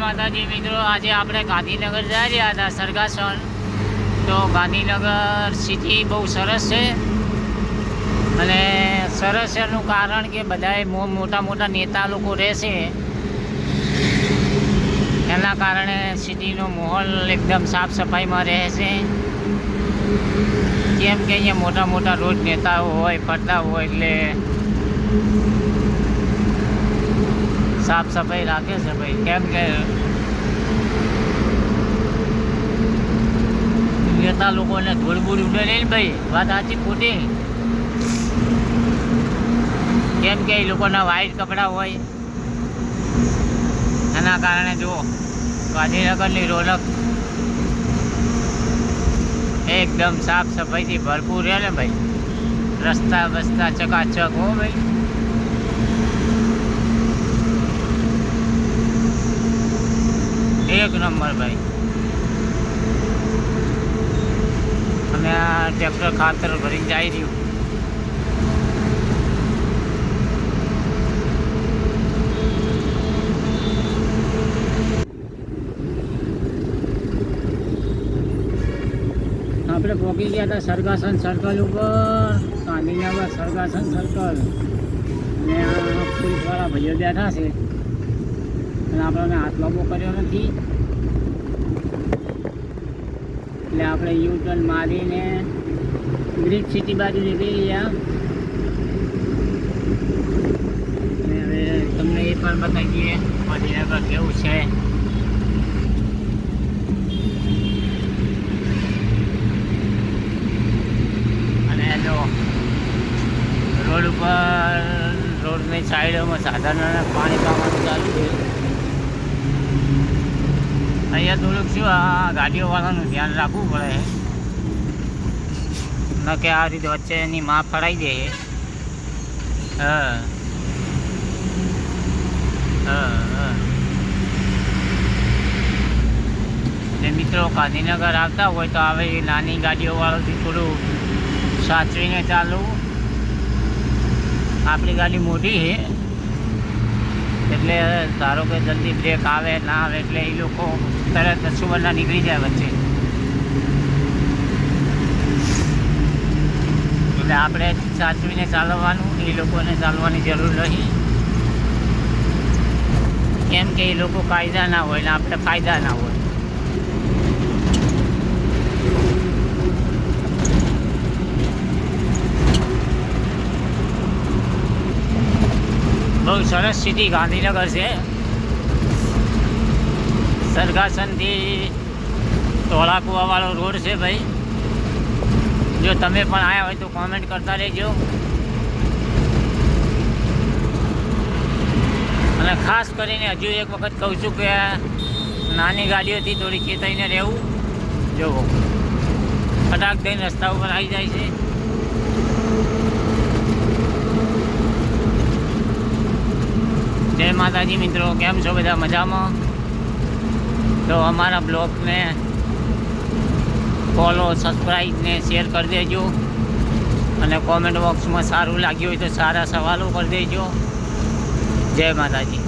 માતાજી મિત્રો, આજે આપણે ગાંધીનગર જઈ રહ્યા હતા સરગાસણ. તો ગાંધીનગર સિટી બહુ સરસ છે અને સરસ એનું કારણ કે બધાએ મોટા મોટા નેતા લોકો રહેશે, એના કારણે સિટીનો માહોલ એકદમ સાફ સફાઈમાં રહેશે. કેમ કે અહીંયા મોટા મોટા રોજ નેતાઓ હોય, ફરતા હોય, એટલે સાફ સફાઈ રાખે છે ભાઈ. કેમ કે નેતા લોકોને ધૂળ બૂળ ઉડે નહીં ભાઈ, વાત સાચી ખોટી. કેમ કે એ લોકોના વ્હાઈટ કપડાં હોય, એના કારણે જો ગાંધીનગરની રોનક એકદમ સાફ સફાઈથી ભરપૂર રહે ને ભાઈ. રસ્તા બસ્તા ચકાચક હો ભાઈ. એક નંબર ભાઈ. અને આ ટ્રેક્ટર ખાતર ભરીને જઈ રહ્યું. આપણે પહોંચી ગયા હતા સરગાસન સર્કલ ઉપર, ગાંધીનગર સરગાસન સર્કલ. અને આ પોલીસવાળા ભાઈઓ બેઠા છે અને આપણને હાથ લાંબો કર્યો નથી, એટલે આપણે યુ ટર્ન મારીને ગ્રીન સિટી બાજુ નીકળી ગયા. અને હવે તમને એ પણ બતાવી દઈએ ગાંધીનગર કેવું છે. રોડ ઉપર રોડની સાઈડમાં સાધનોને પાણી પાવાનું ચાલુ છે. અહીંયા થોડુંક શું આ ગાડીઓવાળાનું ધ્યાન રાખવું પડે, ન કે આ રીતે વચ્ચે એની માં ફરાઈ દે. એટલે મિત્રો ગાંધીનગર આવતા હોય તો હવે નાની ગાડીઓવાળાથી થોડું સાચવીને ચાલવું. આપણી ગાડી મોટી છે એટલે ધારો કે જલ્દી બ્રેક આવે ના આવે એટલે એ લોકો તરત સુવર્ણા નીકળી જાય વચ્ચે. એટલે આપણે સાચવીને ચાલવાનું, એ લોકોને ચાલવાની જરૂર નહીં. કેમ કે એ લોકો કાયદા ના હોય ને આપણે ફાયદા ના હોય. બહુ સરસ સિટી ગાંધીનગર છે. સરગાસનથી ધોળાકુવાવાળો રોડ છે ભાઈ. જો તમે પણ આવ્યા હોય તો કોમેન્ટ કરતા રહેજો. અને ખાસ કરીને હજુ એક વખત કહું છું કે નાની ગાડીઓથી થોડી ચેતાઈને રહેવું. જુઓ ફટાક દઈને રસ્તા ઉપર આવી જાય છે. જય માતાજી મિત્રો, કેમ છો બધા? મજામાં? તો અમારા બ્લોગને ફોલો, સબસ્ક્રાઈબ ને શેર કરી દેજો. અને કોમેન્ટ બોક્સમાં સારું લાગ્યું હોય તો સારા સવાલો કરી દેજો. જય માતાજી.